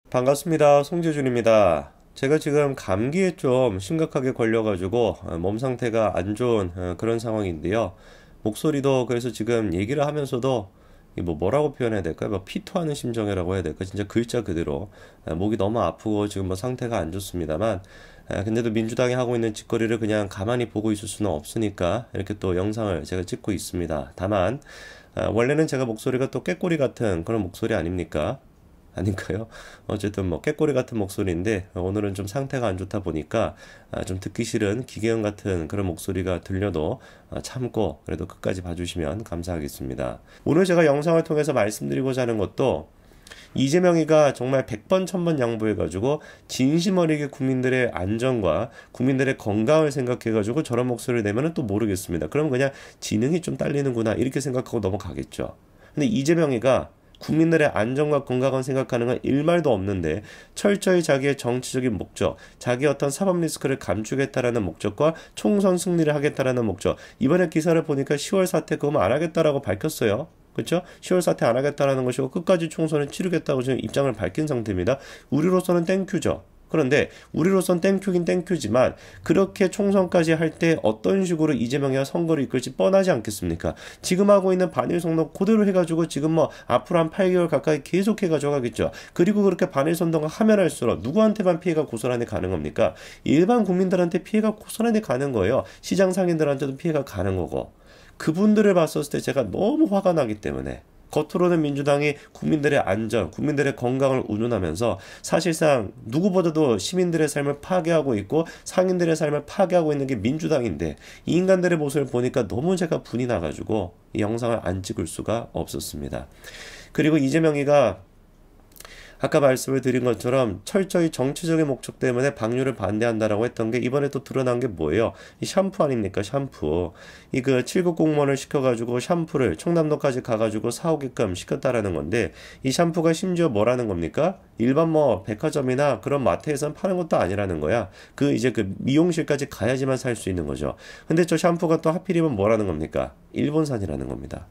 반갑습니다. 송재준입니다. 제가 지금 감기에 좀 심각하게 걸려가지고 몸 상태가 안 좋은 그런 상황인데요. 목소리도 그래서 지금 얘기를 하면서도 이게 뭐라고 표현해야 될까요? 뭐 피토하는 심정이라고 해야 될까? 진짜 글자 그대로 목이 너무 아프고 지금 뭐 상태가 안 좋습니다만 근데도 민주당이 하고 있는 짓거리를 그냥 가만히 보고 있을 수는 없으니까 이렇게 또 영상을 제가 찍고 있습니다. 다만 원래는 제가 목소리가 또 꾀꼬리 같은 그런 목소리 아닙니까? 아닌가요? 어쨌든 뭐 꾀꼬리 같은 목소리인데 오늘은 좀 상태가 안 좋다 보니까 좀 듣기 싫은 기계음 같은 그런 목소리가 들려도 참고 그래도 끝까지 봐주시면 감사하겠습니다. 오늘 제가 영상을 통해서 말씀드리고자 하는 것도 이재명이가 정말 100번 1000번 양보해가지고 진심 어리게 국민들의 안전과 국민들의 건강을 생각해가지고 저런 목소리를 내면은 또 모르겠습니다. 그럼 그냥 지능이 좀 딸리는구나 이렇게 생각하고 넘어가겠죠. 근데 이재명이가 국민들의 안전과 건강을 생각하는 건 일말도 없는데 철저히 자기의 정치적인 목적, 자기의 어떤 사법 리스크를 감추겠다라는 목적과 총선 승리를 하겠다라는 목적. 이번에 기사를 보니까 10월 사태 그거 안 하겠다라고 밝혔어요. 그렇죠? 10월 사태 안 하겠다라는 것이고 끝까지 총선을 치르겠다고 지금 입장을 밝힌 상태입니다. 우리로서는 땡큐죠. 그런데 우리로선 땡큐긴 땡큐지만 그렇게 총선까지 할 때 어떤 식으로 이재명이가 선거를 이끌지 뻔하지 않겠습니까? 지금 하고 있는 반일 선동 그대로 해가지고 지금 뭐 앞으로 한 8개월 가까이 계속 해가지고 가겠죠. 그리고 그렇게 반일 선동을 하면 할수록 누구한테만 피해가 고스란히 가는 겁니까? 일반 국민들한테 피해가 고스란히 가는 거예요. 시장 상인들한테도 피해가 가는 거고. 그분들을 봤었을 때 제가 너무 화가 나기 때문에 겉으로는 민주당이 국민들의 안전, 국민들의 건강을 운운하면서 사실상 누구보다도 시민들의 삶을 파괴하고 있고 상인들의 삶을 파괴하고 있는 게 민주당인데 이 인간들의 모습을 보니까 너무 제가 분이 나가지고 이 영상을 안 찍을 수가 없었습니다. 그리고 이재명이가 아까 말씀을 드린 것처럼 철저히 정치적인 목적 때문에 방류를 반대한다라고 했던 게 이번에 또 드러난 게 뭐예요? 이 샴푸 아닙니까? 샴푸. 이 그 7급 공무원을 시켜가지고 샴푸를 청담동까지 가가지고 사오게끔 시켰다라는 건데 이 샴푸가 심지어 뭐라는 겁니까? 일반 뭐 백화점이나 그런 마트에선 파는 것도 아니라는 거야. 그 이제 그 미용실까지 가야지만 살 수 있는 거죠. 근데 저 샴푸가 또 하필이면 뭐라는 겁니까? 일본산이라는 겁니다.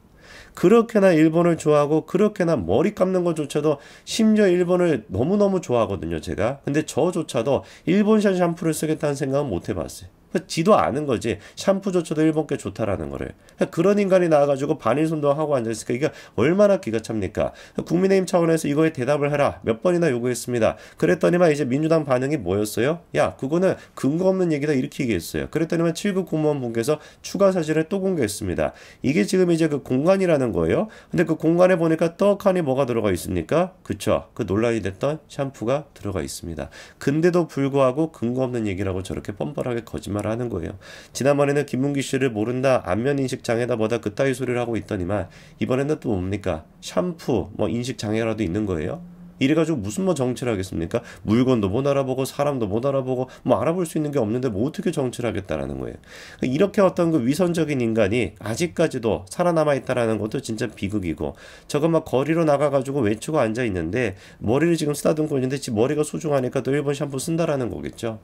그렇게나 일본을 좋아하고 그렇게나 머리 감는 것조차도 심지어 일본을 너무너무 좋아하거든요 제가. 근데 저조차도 일본산 샴푸를 쓰겠다는 생각은 못 해봤어요. 지도 아는 거지 샴푸조차도 일본 게 좋다라는 거를. 그런 인간이 나와가지고 반일선동하고 앉아있으니까 이게 얼마나 기가 찹니까. 국민의힘 차원에서 이거에 대답을 해라 몇 번이나 요구했습니다. 그랬더니만 이제 민주당 반응이 뭐였어요? 야 그거는 근거 없는 얘기다 이렇게 얘기했어요. 그랬더니만 7급 공무원분께서 추가 사진을 또 공개했습니다. 이게 지금 이제 그 공간이라는 거예요. 근데 그 공간에 보니까 떡하니 뭐가 들어가 있습니까? 그쵸, 그 논란이 됐던 샴푸가 들어가 있습니다. 근데도 불구하고 근거 없는 얘기라고 저렇게 뻔뻔하게 거짓말 하는 거예요. 지난번에는 김문기 씨를 모른다 안면 인식 장애다 뭐다 그따위 소리를 하고 있더니만 이번에는 또 뭡니까? 샴푸 뭐 인식 장애라도 있는 거예요? 이래가지고 무슨 뭐 정치를 하겠습니까? 물건도 못 알아보고 사람도 못 알아보고 뭐 알아볼 수 있는 게 없는데 뭐 어떻게 정치를 하겠다라는 거예요. 이렇게 어떤 그 위선적인 인간이 아직까지도 살아남아 있다라는 것도 진짜 비극이고 저거 막 거리로 나가가지고 외치고 앉아 있는데 머리를 지금 쓰다듬고 있는데 지 머리가 소중하니까 또 일본 샴푸 쓴다라는 거겠죠.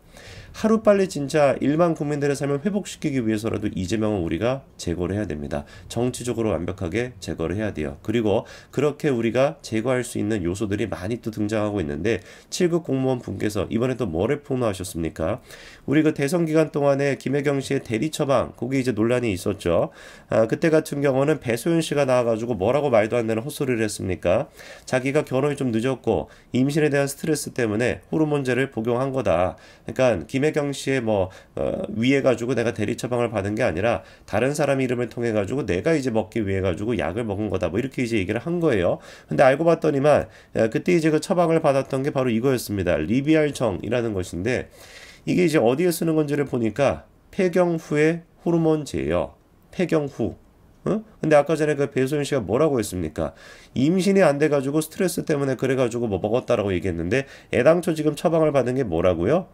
하루빨리 진짜 일반 국민들의 삶을 회복시키기 위해서라도 이재명은 우리가 제거를 해야 됩니다. 정치적으로 완벽하게 제거를 해야 돼요. 그리고 그렇게 우리가 제거할 수 있는 요소들이 많이 또 등장하고 있는데 7급 공무원 분께서 이번에 또 뭐를 폭로하셨습니까? 우리 그 대선 기간 동안에 김혜경 씨의 대리 처방 거기 이제 논란이 있었죠. 그때 같은 경우는 배소연 씨가 나와가지고 뭐라고 말도 안 되는 헛소리를 했습니까? 자기가 결혼이 좀 늦었고 임신에 대한 스트레스 때문에 호르몬제를 복용한 거다. 그러니까 김혜경 씨의 뭐 위해 가지고 내가 대리 처방을 받은 게 아니라 다른 사람 이름을 통해 가지고 내가 이제 먹기 위해 가지고 약을 먹은 거다. 뭐 이렇게 이제 얘기를 한 거예요. 근데 알고 봤더니만 그때 이제 그 처방을 받았던 게 바로 이거였습니다. 리비알정이라는 것인데 이게 이제 어디에 쓰는 건지를 보니까 폐경 후의 호르몬제예요. 폐경 후. 근데 아까 전에 그 배소연 씨가 뭐라고 했습니까? 임신이 안 돼가지고 스트레스 때문에 그래가지고 뭐 먹었다라고 얘기했는데 애당초 지금 처방을 받은 게 뭐라고요?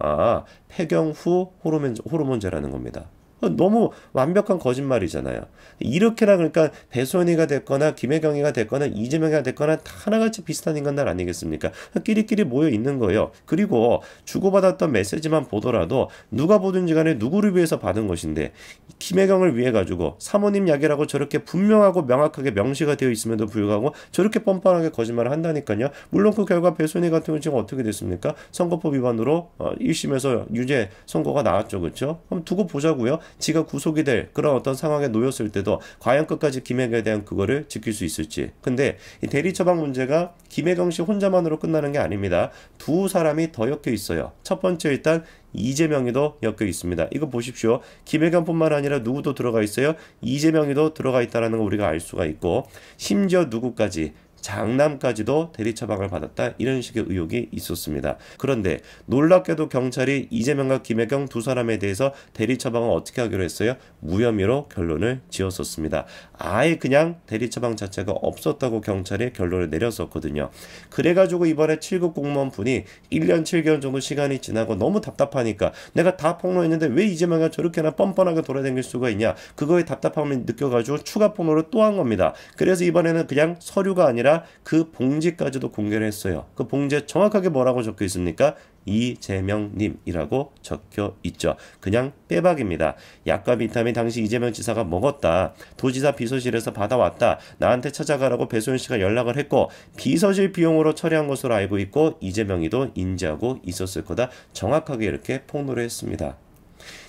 폐경 후 호르몬제라는 겁니다. 너무 완벽한 거짓말이잖아요. 이렇게나 그러니까 배수원이가 됐거나 김혜경이가 됐거나 이재명이가 됐거나 다 하나같이 비슷한 인간들 아니겠습니까? 끼리끼리 모여 있는 거예요. 그리고 주고받았던 메시지만 보더라도 누가 보든지 간에 누구를 위해서 받은 것인데 김혜경을 위해 가지고 사모님 약이라고 저렇게 분명하고 명확하게 명시가 되어 있음에도 불구하고 저렇게 뻔뻔하게 거짓말을 한다니까요. 물론 그 결과 배수원이 같은 경우는 지금 어떻게 됐습니까? 선거법 위반으로 1심에서 유죄 선고가 나왔죠. 그렇죠? 그럼 두고 보자고요. 지가 구속이 될 그런 어떤 상황에 놓였을 때도 과연 끝까지 김혜경에 대한 그거를 지킬 수 있을지. 근데 이 대리 처방 문제가 김혜경 씨 혼자만으로 끝나는 게 아닙니다. 두 사람이 더 엮여 있어요. 첫 번째 일단 이재명이도 엮여 있습니다. 이거 보십시오. 김혜경뿐만 아니라 누구도 들어가 있어요. 이재명이도 들어가 있다는 거 우리가 알 수가 있고 심지어 누구까지 장남까지도 대리 처방을 받았다 이런 식의 의혹이 있었습니다. 그런데 놀랍게도 경찰이 이재명과 김혜경 두 사람에 대해서 대리 처방을 어떻게 하기로 했어요? 무혐의로 결론을 지었었습니다. 아예 그냥 대리 처방 자체가 없었다고 경찰이 결론을 내렸었거든요. 그래가지고 이번에 7급 공무원 분이 1년 7개월 정도 시간이 지나고 너무 답답하니까 내가 다 폭로했는데 왜 이재명이 저렇게나 뻔뻔하게 돌아다닐 수가 있냐 그거에 답답함을 느껴가지고 추가 폭로를 또 한 겁니다. 그래서 이번에는 그냥 서류가 아니라 그 봉지까지도 공개를 했어요. 그 봉지에 정확하게 뭐라고 적혀 있습니까? 이재명님이라고 적혀 있죠. 그냥 빼박입니다. 약과 비타민 당시 이재명 지사가 먹었다. 도지사 비서실에서 받아왔다. 나한테 찾아가라고 배소연 씨가 연락을 했고 비서실 비용으로 처리한 것으로 알고 있고 이재명이도 인지하고 있었을 거다. 정확하게 이렇게 폭로를 했습니다.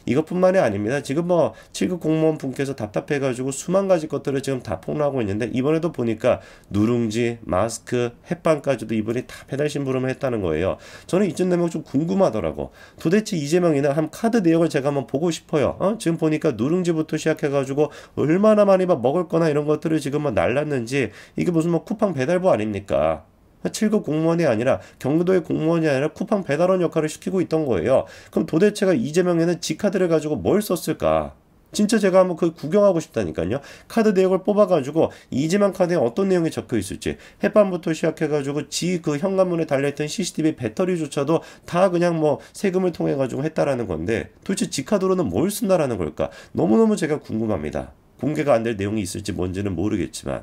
이것뿐만이 아닙니다. 지금 7급 공무원 분께서 답답해가지고 수만 가지 것들을 지금 다 폭로하고 있는데 이번에도 보니까 누룽지, 마스크, 햇반까지도 이분이 다 배달 심부름을 했다는 거예요. 저는 이쯤 되면 좀 궁금하더라고. 도대체 이재명이나 한 카드 내역을 제가 한번 보고 싶어요. 지금 보니까 누룽지부터 시작해가지고 얼마나 많이 먹을 거나 이런 것들을 지금 날랐는지 이게 무슨 쿠팡 배달부 아닙니까? 7급 공무원이 아니라 경기도의 공무원이 아니라 쿠팡 배달원 역할을 시키고 있던 거예요. 그럼 도대체가 이재명에는 지 카드를 가지고 뭘 썼을까? 진짜 제가 한번 그 구경하고 싶다니까요. 카드 내역을 뽑아가지고 이재명 카드에 어떤 내용이 적혀 있을지 햇반부터 시작해가지고 지 그 현관문에 달려있던 CCTV 배터리조차도 다 그냥 세금을 통해 가지고 했다라는 건데 도대체 지 카드로는 뭘 쓴다라는 걸까? 너무너무 제가 궁금합니다. 공개가 안 될 내용이 있을지 뭔지는 모르겠지만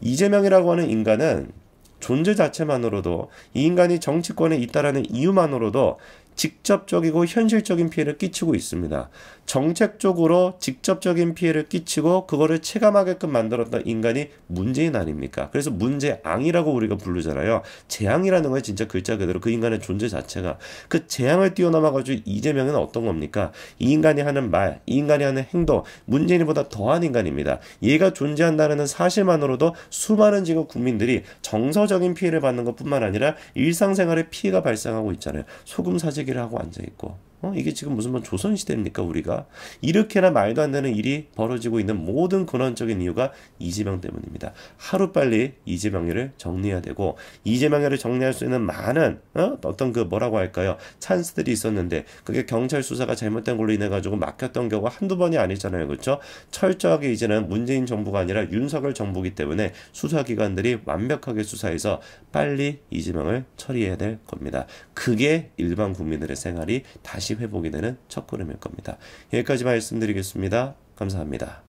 이재명이라고 하는 인간은 존재 자체만으로도 이 인간이 정치권에 있다라는 이유만으로도 직접적이고 현실적인 피해를 끼치고 있습니다. 정책적으로 직접적인 피해를 끼치고 그거를 체감하게끔 만들었던 인간이 문재인 아닙니까? 그래서 문재앙이라고 우리가 부르잖아요. 재앙이라는 거에 진짜 글자 그대로 그 인간의 존재 자체가 그 재앙을 뛰어넘어가지고 이재명은 어떤 겁니까? 이 인간이 하는 말, 이 인간이 하는 행동, 문재인보다 더한 인간입니다. 얘가 존재한다는 사실만으로도 수많은 지금 국민들이 정서적인 피해를 받는 것뿐만 아니라 일상생활에 피해가 발생하고 있잖아요. 소금 사재기를 하고 앉아있고 이게 지금 무슨 조선시대입니까 우리가? 이렇게나 말도 안 되는 일이 벌어지고 있는 모든 근원적인 이유가 이재명 때문입니다. 하루빨리 이재명을 정리해야 되고 이재명을 정리할 수 있는 많은 어떤 그 뭐라고 할까요? 찬스들이 있었는데 그게 경찰 수사가 잘못된 걸로 인해 가지고 막혔던 경우가 한두 번이 아니잖아요. 그렇죠? 철저하게 이제는 문재인 정부가 아니라 윤석열 정부이기 때문에 수사기관들이 완벽하게 수사해서 빨리 이재명을 처리해야 될 겁니다. 그게 일반 국민들의 생활이 다시 회복이 되는 첫걸음일 겁니다. 여기까지 말씀드리겠습니다. 감사합니다.